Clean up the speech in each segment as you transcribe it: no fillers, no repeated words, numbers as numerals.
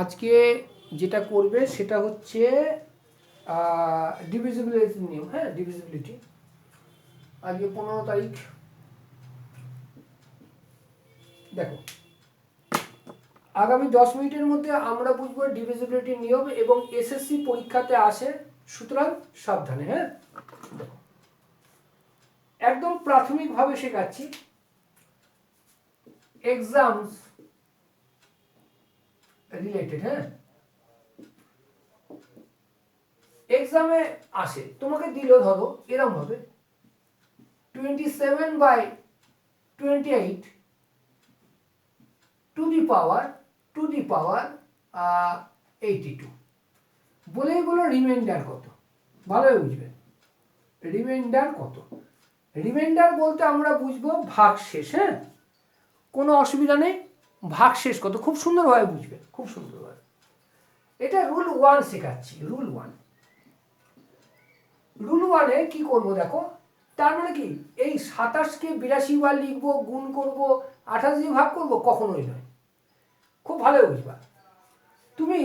আজকে যেটা করবে সেটা হচ্ছে ডিভিজিবিলিটি নিয়ম। হ্যাঁ, ডিভিজিবিলিটি। আজকে 15 তারিখ। দেখো, আগামী 10 মিনিটের মধ্যে আমরা বুঝবো ডিভিজিবিলিটি নিয়ম এবং এসএসসি পরীক্ষাতে আসে, সুতরাং সাবধানে। হ্যাঁ, একদম প্রাথমিকভাবে শেখাচ্ছি। Exams related. হ্যাঁ, এক্সামে আসে, তোমাকে দিল ধরো এরকম হবে 27/28 টু দি পাওয়ার 82 বলেই বলো রিমাইন্ডার কত। ভালোই বুঝবে রিমাইন্ডার কত। রিমাইন্ডার বলতে আমরা বুঝবো ভাগশেষ। হ্যাঁ, কোনো অসুবিধা নেই, ভাগশেষ কত খুব সুন্দরভাবে বুঝবে, খুব সুন্দরভাবে। এটা রুল 1 শেখাচ্ছি। রুল 1-এ কি করব দেখো, তার মানে কি এই 27কে 82 বার লিখবো, গুণ করব, 28 দিয়ে ভাগ করব, কখনোই নয়। খুব ভালো বুঝবা। তুমি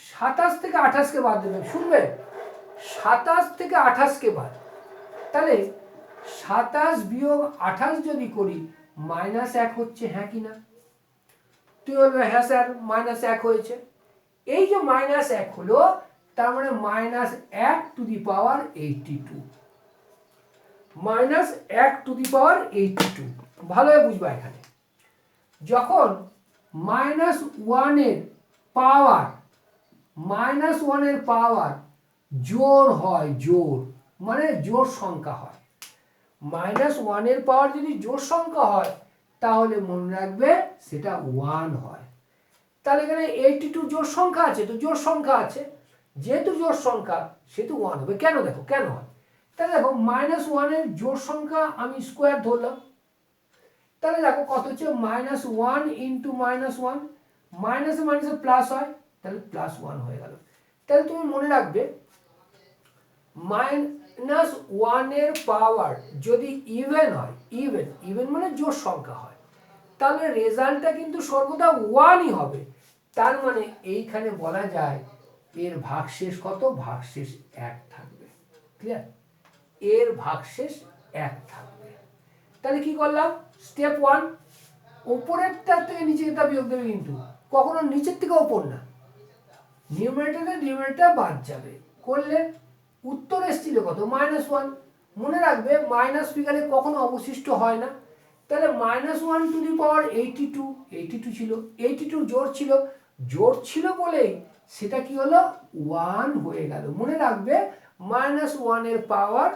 27 থেকে 28কে বাদ দেবে, শুনবে 27 থেকে 28কে বাদ, তাহলে 27 বিয়োগ 28 যদি করি -1 হচ্ছে। হ্যাঁ কি না? তুই বলবে হ্যাঁ স্যার -1 হয়েছে। এই যে -1 হলো, তার মানে -1 to the power 82। -1 to the পাওয়ার 82 ভালোই বুঝবা। এখানে যখন -1 এর পাওয়ার জোড় হয়, জোড় মানে জোড় সংখ্যা হয়, -1 এর পাওয়ার যদি জোড় সংখ্যা হয় তাহলে মনে রাখবে সেটা 1 হয়। তাহলে এখানে 82 জোড় সংখ্যা আছে, তো জোড় সংখ্যা আছে, যেহেতু জোড় সংখ্যা সেহেতু 1 হবে। কেন দেখো, কেন হয়? তাহলে দেখো -1 এর জোড় সংখ্যা আমি স্কোয়ার ধরলাম, তাহলে দেখো কত হচ্ছে -1 ইন্টু -1, মাইনাসে মাইনাসে প্লাস হয়, তাহলে +1 হয়ে গেল। তাহলে তুমি মনে রাখবে -1 এর পাওয়ার যদি ইভেন হয়, ইভেন মানে জোড় সংখ্যা হয়, তাহলে রেজাল্টটা কিন্তু সর্বদা 1ই হবে। তার মানে এইখানে বলা যায় এর ভাগশেষ কত? ভাগশেষ 1 থাকবে। ক্লিয়ার? এর ভাগশেষ 1 থাকবে। তাহলে কি করলাম? স্টেপ 1, উপরেরটা থেকে নিচেরটা বিয়োগ দেবে, কিন্তু কখনো নিচের থেকে উপর না। নিউমারেটর বাদ যাবে, করলে উত্তর এসেছিল কত? -1। মনে রাখবে মাইনাস ফিগারে কখনো অবশিষ্ট হয় না। তাহলে -1 টু দি পাওয়ার 82 ছিল, 82 জোড় ছিল বলেই সেটা কি হলো? 1 হয়ে গেল। মনে রাখবে -1 এর পাওয়ার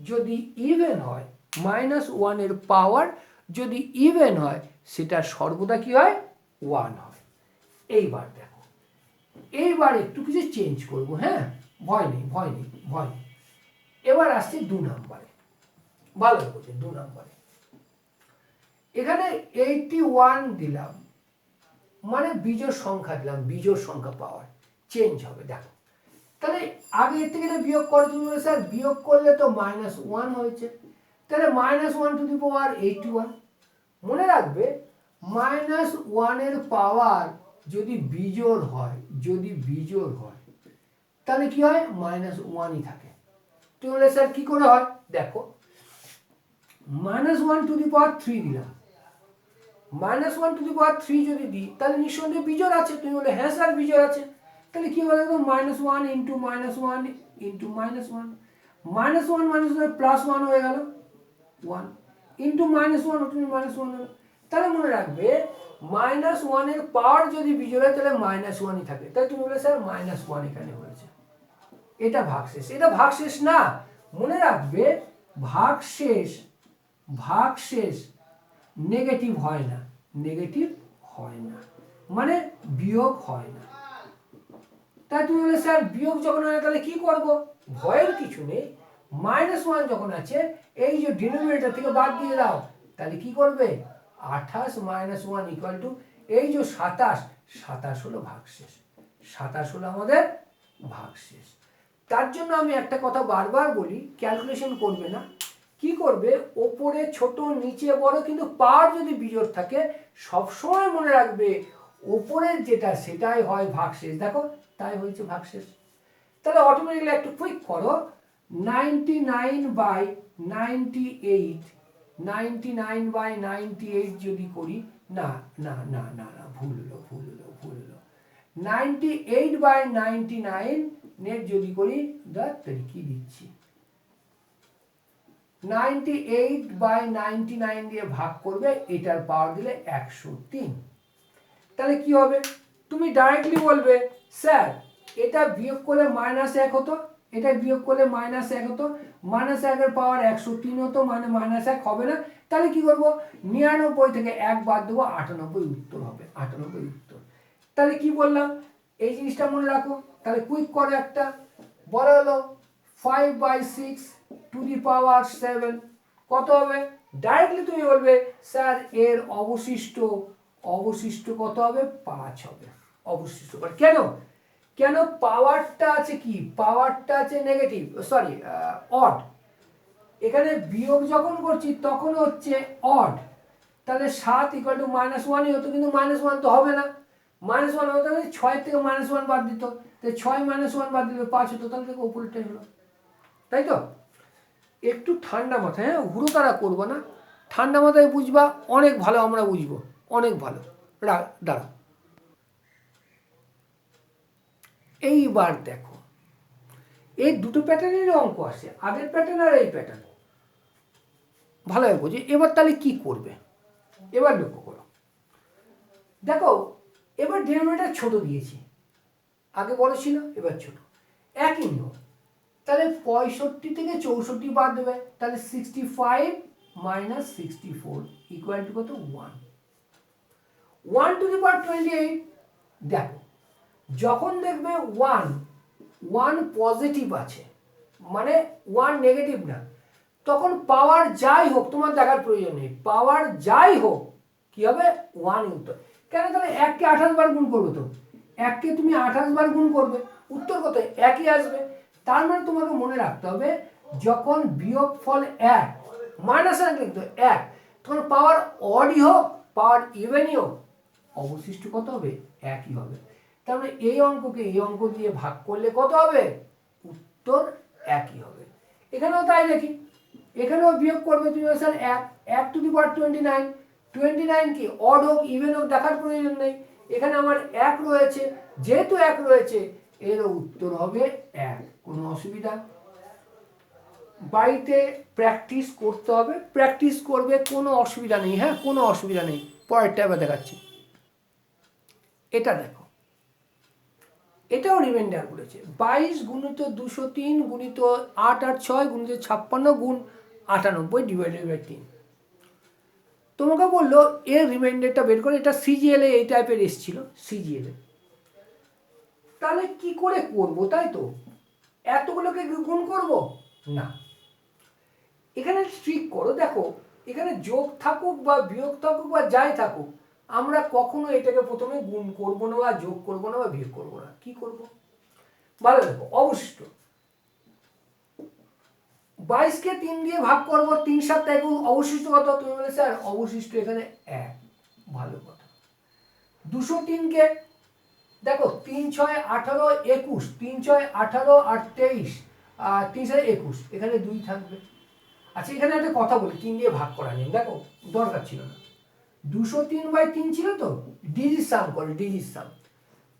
যদি ইভেন হয়, -1 এর পাওয়ার যদি ইভেন হয় সেটা সর্বদা কি হয়? 1 হয়। এইবার দেখো, এইবার একটু কিছু চেঞ্জ করব। হ্যাঁ, ভয় নেই। এবার আসছে 2 নম্বরে। ভালো করছে 2 নম্বরে। এখানে 81 দিলাম, মানে বিজোড় সংখ্যা দিলাম, বিজোড় সংখ্যা পাওয়ার চেঞ্জ হবে। দেখো, তাহলে আগে এর থেকে বিয়োগ করো। তুমি বলে স্যার বিয়োগ করলে তো -1 হয়েছে, তাহলে -1 টু দি পাওয়ার 81। মনে রাখবে -1 এর পাওয়ার যদি বিজোড় হয়, তাহলে কি হয়? -1ই থাকে। তুমি বলে স্যার কি করে হয়? দেখো, -1 টু দি পাওয়ার 3 দিলাম, -1 টু দি পাওয়ার 3 যদি দিই তাহলে নিঃসন্দেহে বিজোড় আছে। তুমি বলে হ্যাঁ স্যার বিজোড় আছে। তাহলে কি হবে? দেখো -1 ইন্টু -1 ইন্টু -1, -1 +1 হয়ে গেল 1, ইন্টু -1 তুমি -1 হলো। তাহলে মনে রাখবে -1 এর পাওয়ার যদি বিজোড় হয় তাহলে -1ই থাকে। তাই তুমি বলে স্যার -1 এখানে হয়েছে। এটা ভাগশেষ। এটা ভাগশেষ না, মনে রাখবে ভাগশেষ নেগেটিভ হয় না, মানে বিয়োগ হয় না। তাই তুমি বলে স্যার বিয়োগ যখন হয় তাহলে কি করব? ভয়ের কিছু নেই। -1 যখন আছে, এই যে ডিনোমিনেটর থেকে বাদ দিয়ে দাও, তাহলে কি করবে? 28 - 1 ইকুয়াল টু এই যে 27 হলো ভাগশেষ। 27 হলো আমাদের ভাগশেষ। তার জন্য আমি একটা কথা বারবার বলি, ক্যালকুলেশন করবে না, কি করবে? ওপরে ছোট নিচে বড়, কিন্তু পাওয়ার যদি বিজোড় থাকে সবসময় মনে রাখবে ওপরের যেটা সেটাই হয় ভাগশেষ, দেখো তাই হয়েছে ভাগশেষ। তাহলে অটোমেটিক্যালি একটু কুইক করো, 99/98, 99/98 যদি করি, না না না না না ভুল হলো 98/99 যদি করি, কি দিচ্ছি, 98/99 দিয়ে ভাগ করবে, এটার পাওয়ার দিলে 103। তাহলে কি হবে, তুমি ডাইরেক্টলি বলবে স্যার এটা বিয়োগ করলে -1 হতো, এটা বিয়োগ করলে -1 হতো, -1 পাওয়ার 103 হতো, মানে -1 হবে না। তাহলে কি করবো, 99 থেকে 1 বাদ দেবো, 98 উত্তর হবে, 98 উত্তর। তাহলে কি বললাম, এই জিনিসটা মনে রাখো। তাহলে কুইক করো একটা, বলা হলো 5/6 টু দি পাওয়ার 7 কত হবে, ডাইরেক্টলি তুমি বলবে স্যার এর অবশিষ্ট কত হবে, 5 হবে অবশিষ্ট। কেন, কেন পাওয়ারটা আছে কি, পাওয়ারটা আছে নেগেটিভ, সরি অড, এখানে বিয়োগ যখন করছি তখন হচ্ছে অড। তাহলে 7 = -1ই হতো, কিন্তু -1 তো হবে না, -1 হতে হবে 6 থেকে -1 বাদ দিত, তাই 6 -1 বাদ দিলে 5 হতো, তাহলে থেকে উপরেরটাই হলো, তাই তো। একটু ঠান্ডা মাথায়, হ্যাঁ হুড়োতাড়া করবো না, ঠান্ডা মাথায় বুঝবা, অনেক ভালো আমরা বুঝবো, অনেক ভালো। দাঁড়াও, এইবার দেখো, এই দুটো প্যাটার্নের অঙ্ক আসে, আগের প্যাটার্ন আর এই প্যাটার্ন, ভালোভাবে বুঝি। এবার তাহলে কি করবে, এবার লক্ষ্য করো, দেখো এবার ডিনোমিনেটর ছোট দিয়েছি, আগে বড় ছিল এবার ছোট, একই নিয়ম। তাহলে 65 থেকে 64 বাদ দেবে, তাহলে 65 - 64 = কত, 1। 1 টু দি পাওয়ার 28, দেখো যখন দেখবে 1 পজিটিভ আছে, মানে 1 নেগেটিভ না, তখন পাওয়ার যাই হোক তোমার দেখার প্রয়োজন নেই, পাওয়ার যাই হোক কি হবে, 1 উত্তর। কেন, তাহলে 1কে 28 বার গুণ করবে, তো 1কে তুমি 28 বার গুণ করবে, উত্তর কত, একই আসবে। তার মানে তোমাকে মনে রাখতে হবে, যখন বিয়োগফল 1 -1 কিন্তু 1, তখন পাওয়ার অডই হোক পাওয়ার ইভেনই হোক, অবশিষ্ট কত হবে, একই হবে। তার মানে এই অঙ্ককে এই অঙ্ক দিয়ে ভাগ করলে কত হবে, উত্তর একই হবে। এখানেও তাই দেখি, এখানেও বিয়োগ করবে তুমি, স্যার 1 টু দি পাওয়ার 29, 29 কি অড হোক ইভেন হোক দেখার প্রয়োজন নেই, এখানে আমার 1 রয়েছে, যেহেতু 1 রয়েছে এর উত্তর হবে 1। কোনো অসুবিধা, বাড়িতে প্র্যাকটিস করতে হবে, প্র্যাকটিস করবে, কোনো অসুবিধা নেই, হ্যাঁ কোনো অসুবিধা নেই। পরেরটা এবার দেখাচ্ছি, এটা দেখো, এটাও রিমাইন্ডার করেছে, 22 × 203 × 8 আর 6 × 56 × 98 / 3। তোমাকে বললো এর রিমাইন্ডারটা বের করে, এটা সিজিএল এই টাইপের এসেছিল, সিজিএল। তাহলে কি করে করব, তাই তো, এতগুলোকে গুণ করব না, এখানে ট্রিক করো, দেখো এখানে যোগ থাকুক বা বিয়োগ থাকুক বা যাই থাকুক, আমরা কখনো এটাকে প্রথমে গুণ করব না বা যোগ করব না বা বিয়োগ করব না, কি করব, ভালো দেখো, অবশিষ্ট 22কে 3 দিয়ে ভাগ করব, 3 × 7 = 21, অবশিষ্ট কত, তুমি বলে স্যার অবশিষ্ট এখানে 1, ভালো কথা। 203কে দেখো, 3 × 6 = 18, 21, 3 × 6 = 18 আর 23, 3 × 7 = 21, এখানে 2 থাকবে। আচ্ছা এখানে একটা কথা বলি, 3 দিয়ে ভাগ করা নেই, দেখো দরকার ছিল না, 203/3 ছিল তো, ডিজিট সাম করো, ডিজিট সাম।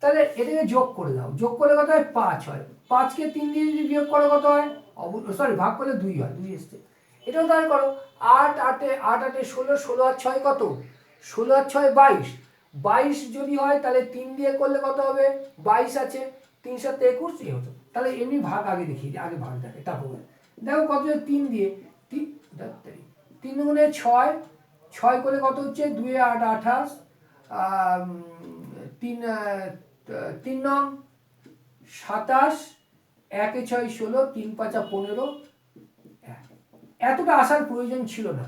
তাহলে এটাকে যোগ করে দাও, যোগ করলে কত হয়, 5 হয়, 5কে 3 দিয়ে যদি বিয়োগ করো কত হয়, সরি ভাগ করলে 2 হয়, 2 এসছে। এটাও তাহলে করো, 8 × 8 = 16, 16 আর 6 কত, 16 আর 6 = 22, 22 যদি হয় তাহলে 3 দিয়ে করলে কত হবে, 22 আছে, 3 × 7 = 21, এই হতো। তাহলে এমনি ভাগ আগে দেখিয়ে দিই, আগে ভাগ দেখে তারপর দেখো কত, 3 দিয়ে 3 × 6, 6 করে কত হচ্ছে, 2 × 8 = 28, 3 নং 27, 1 × 6 = 16, 3 × 5 = 15, এতটা আসার প্রয়োজন ছিল না।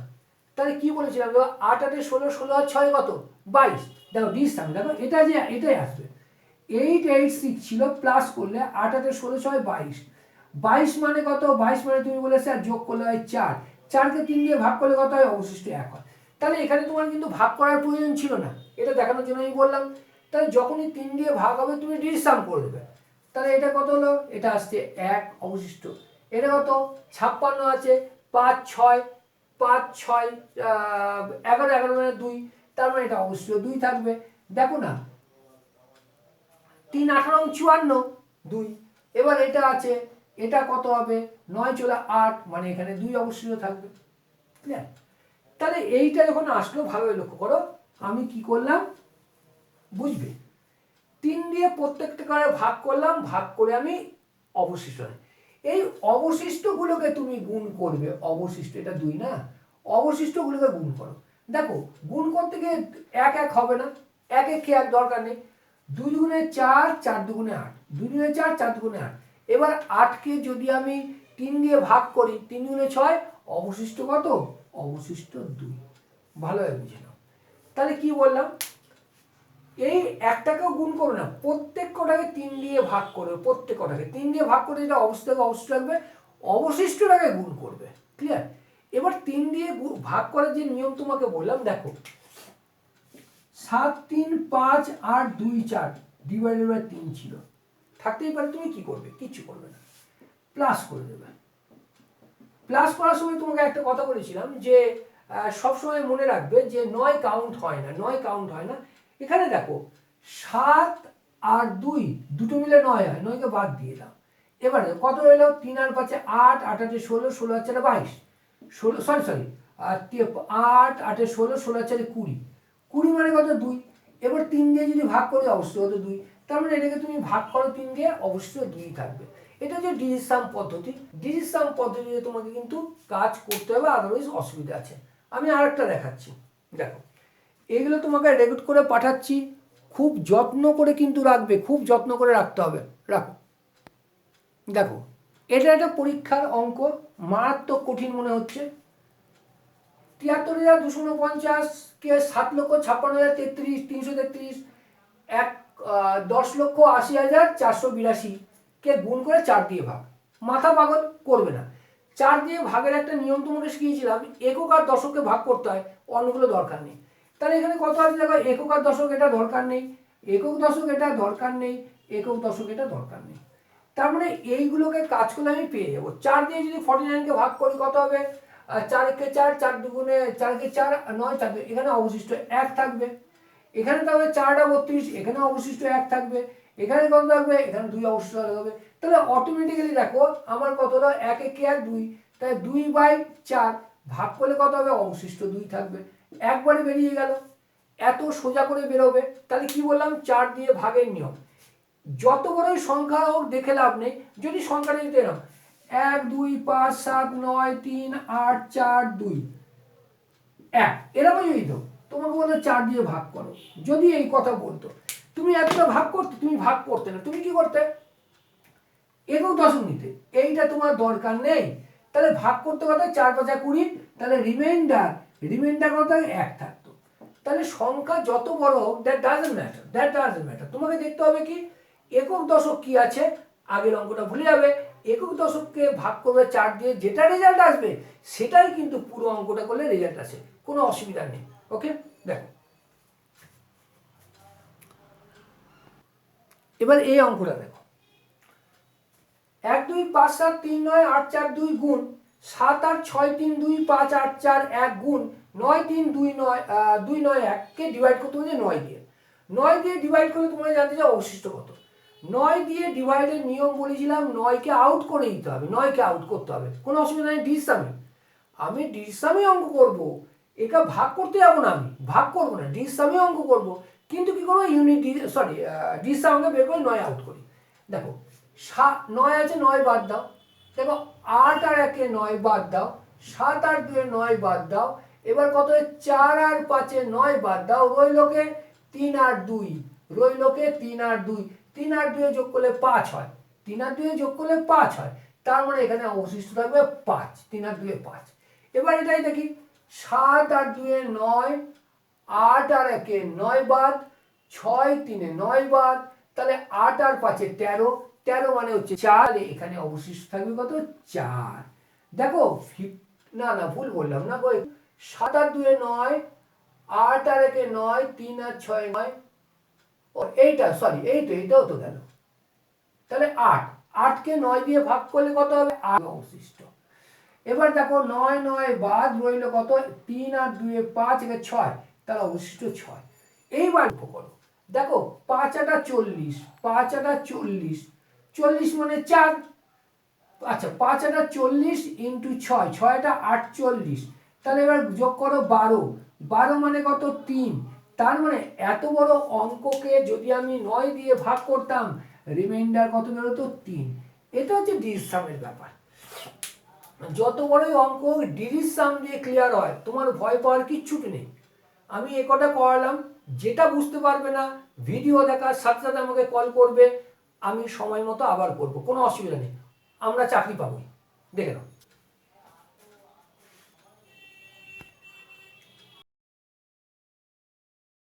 তাহলে কি বলেছিলাম, 8 × 8 = 16, 16 আর 6 কত, 22, দেখো ডিস সাম, দেখো এটা যে এটাই আসবে, 886 ছিল, প্লাস করলে 8 × 8 = 16, 6 = 22, 22 মানে কত, 22 মানে তুমি বলে স্যার যোগ করলে হয় 4, 4কে 3 দিয়ে ভাগ করলে কত হয়, অবশিষ্ট 1 হয়। তাহলে এখানে তোমার কিন্তু ভাগ করার প্রয়োজন ছিল না, এটা দেখানোর জন্য আমি বললাম। তাহলে যখনই 3 দিয়ে ভাগ হবে তুমি ডিভিশন করে দেবে। তাহলে এটা কত হলো, এটা আসছে 1 অবশিষ্ট। এটা কত 56 আছে, 5 6 5 6 11 11 মানে 2, তার মানে এটা অবশ্যই 2 থাকবে। দেখো না 3 18 54 2। এবার এটা আছে, এটা কত হবে 9 চলে 8, মানে এখানে 2 অবশ্যই থাকবে। ক্লিয়ার? তাহলে এইটা যখন আসলো ভালোভাবে লক্ষ্য করো, আমি কি করলাম বুঝবে, 3 দিয়ে প্রত্যেকটা করে ভাগ করলাম, ভাগ করে আমি অবশিষ্ট, এই অবশিষ্টগুলোকে তুমি গুণ করবে। অবশিষ্ট এটা 2 না, অবশিষ্টগুলোকে গুণ করো। দেখো গুণ করতে গিয়ে 1 1 হবে না, 1 1 এক দরকার নেই। 2 দুগুণে 4, 4 দুগুণে 8, 2 দুগুণে 4, 4 দুগুণে 8। এবার 8কে যদি আমি 3 দিয়ে ভাগ করি, 3 দুগুণে 6, অবশিষ্ট কত, অবশিষ্ট 2। ভালোভাবে বুঝে নাও। তাহলে কি বললাম, এই একটাকেও গুণ করো না, প্রত্যেক কটাকে 3 দিয়ে ভাগ করবে, প্রত্যেক কটাকে 3 দিয়ে ভাগ করে যেটা অবশিষ্ট রাখবে, অবশিষ্টটাকে গুণ করবে। ক্লিয়ার? এবার 3 দিয়ে ভাগ করার যে নিয়ম তোমাকে বললাম, দেখো 7 3 5 8 2 4 ডিভাইডেড বাই 3 ছিল, থাকতেই পারে। তুমি কি করবে, কিছু করবে না, প্লাস করে দেবে। প্লাস করার সময় তোমাকে একটা কথা বলেছিলাম যে সবসময় মনে রাখবে যে 9 কাউন্ট হয় না, 9 কাউন্ট হয় না। এখানে দেখো 7 আর 2 দুটো মিলে 9 হয়, 9কে বাদ দিয়ে দাও। এবারে কত হলো, 3 আর 5 8, 8 8 16, 16 আর 4 22, 16 সরি 8 8 16, 16 আর 4 20, 20 মানে কত 2। এবার 3 দিয়ে যদি ভাগ করি অবশ্যই কত 2, তার মানে এটাকে তুমি ভাগ করো 3 দিয়ে, অবশ্যই 2 থাকবে। এটা হচ্ছে ডিজিট সাম পদ্ধতি। ডিজিট সাম পদ্ধতিতে তোমাকে কিন্তু কাজ করতে হবে, আদারওয়াইজ অসুবিধা আছে। আমি আরেকটা দেখাচ্ছি, দেখো এগুলো তোমাকে রেকর্ড করে পাঠাচ্ছি, খুব যত্ন করে কিন্তু রাখবে, খুব যত্ন করে রাখতে হবে। রাখো, দেখো এটা একটা পরীক্ষার অঙ্ক, মারাত্মক কঠিন মনে হচ্ছে। 73,249 কে 7,56,033 333 10,80,482 কে গুণ করে 4 দিয়ে ভাগ। মাথা পাগল করবে না। 4 দিয়ে ভাগের একটা নিয়ম তোমাকে শিখিয়েছিলাম, একক আর দশককে ভাগ করতে হয়, অন্যগুলো দরকার নেই। তাহলে এখানে কত আছে দেখো, একক আর দশক এটা দরকার নেই, একক দশক এটা দরকার নেই, একক দশক এটা দরকার নেই। তার মানে এইগুলোকে কাজ করলে আমি পেয়ে যাবো। 4 দিয়ে যদি 49কে ভাগ করি কত হবে, 4 একে 4, 4 দুগুণে 4 কে 4 9, 4 এখানে অবশিষ্ট 1 থাকবে। এখানে থাকবে 4টা 32, এখানে অবশিষ্ট 1 থাকবে। এখানে কত থাকবে, এখানে 2 অবশিষ্ট থাকবে। তাহলে অটোমেটিক্যালি দেখো আমার কত হলো, 1 একে 1 2, তাই 2/4 ভাগ করলে কত হবে, অবশিষ্ট 2 থাকবে। একবারে বেরিয়ে গেল, এত সোজা করে বেরোবে। তাহলে কি বললাম, 4 দিয়ে ভাগের নিয়ম, যত বড়ই সংখ্যা হোক দেখে লাভ নেই। যদি সংখ্যাটা দিতে এরকম 1 2 5 7 9 3 8 4 2 1 এরকম যদি তো তোমাকে বলতো 4 দিয়ে ভাগ করো, যদি এই কথা বলতো, তুমি এতটা ভাগ করতে, তুমি ভাগ করতে না, তুমি কি করতে, একক দশক নিতে। এইটা তোমার দরকার নেই। তাহলে ভাগ করতে কত, 4 5 20, তাহলে রিমাইন্ডার কত 1 থাকতো। তাহলে সংখ্যা যত বড় হোক, দ্যাট ডাজন্ট ম্যাটার। তোমাকে দেখতে হবে কি একক দশক কি আছে, আগের অঙ্কটা ভুলে যাবে, একক দশককে ভাগ করবে 4 দিয়ে, যেটা রেজাল্ট আসবে সেটাই কিন্তু পুরো অঙ্কটা করলে রেজাল্ট আসে, কোনো অসুবিধা নেই। ওকে, দেখো এবার এই অঙ্কটা দেখো, 1 2 5 7 3 9 8 4 2 গুণ 7 8 6 3 2 5 8 4 1 গুণ 9 3 2 9 2 9 1 কে ডিভাইড করতে হবে 9 দিয়ে। 9 দিয়ে ডিভাইড করলে তোমরা জানতে চাও অবশিষ্ট কত। 9 দিয়ে ডিভাইডের নিয়ম বলেছিলাম, 9কে আউট করে দিতে হবে, 9কে আউট করতে হবে, কোনো অসুবিধা নেই। আমি ডিসামে অঙ্ক করব, এটা ভাগ করতে যাবো না, আমি ভাগ করবো না, ডিসামে অঙ্ক করব। কিন্তু কি করবো, ডিসামকে বের করে 9 আউট করি। দেখো 9 আছে, 9 বাদ দাও। দেখো 8 আর 1 9 বাদ দাও, 7 আর 2 9 বাদ দাও। এবার কত, 4 আর 5 9 বাদ দাও, রইলোকে 3 আর 2, রইলোকে 3 আর 2, 3 আর 2 যোগ করলে 5 হয়, 3 আর 2 যোগ করলে 5 হয়। তার মানে এখানে অবশিষ্ট থাকবে 5, 3 আর 2 5। এবার এটাই দেখি, 7 আর 2 9, 8 আর 1 9 বাদ, 6 3 9 বাদ, তাহলে 8 আর 5 13, 13 মানে হচ্ছে 4, এখানে অবশিষ্ট থাকবে কত, 4। দেখো না ভুল বললাম না গো, 7 আর 2 9, 8 আর 1 9, 3 আর 6 9, ও এইটা সরি এইটাও তো গেল, তাহলে 8, 8কে 9 দিয়ে ভাগ করলে কত হবে 8 অবশিষ্ট। এবার দেখো 9 9 বাদ রইল কত 3 আর 2 5 একে 6, তাহলে অবশিষ্ট 6। এইবার করো, দেখো 5 আটা 40, 5 আটা 40, 40 মানে 4, আচ্ছা 5 আটা 40 ইন্টু 6, 6 আটা 48, তাহলে এবার যোগ করো 12, 12 মানে কত 3, তার মানে এত বড় অঙ্ককে যদি আমি 9 দিয়ে ভাগ করতাম রিমাইন্ডার কত বেরোতো 3। এটা হচ্ছে ডিজিট সামের ব্যাপার। যত বড়ই অঙ্ক ডিজিট সাম দিয়ে ক্লিয়ার হয়, তোমার ভয় পাওয়ার কিচ্ছুটি নেই। আমি এ কটা করালাম, যেটা বুঝতে পারবে না ভিডিও দেখার সাথে সাথে আমাকে কল করবে, আমি সময় মতো আবার করবো, কোনো অসুবিধা নেই, আমরা চাকরি পাবো। দেখে নাও।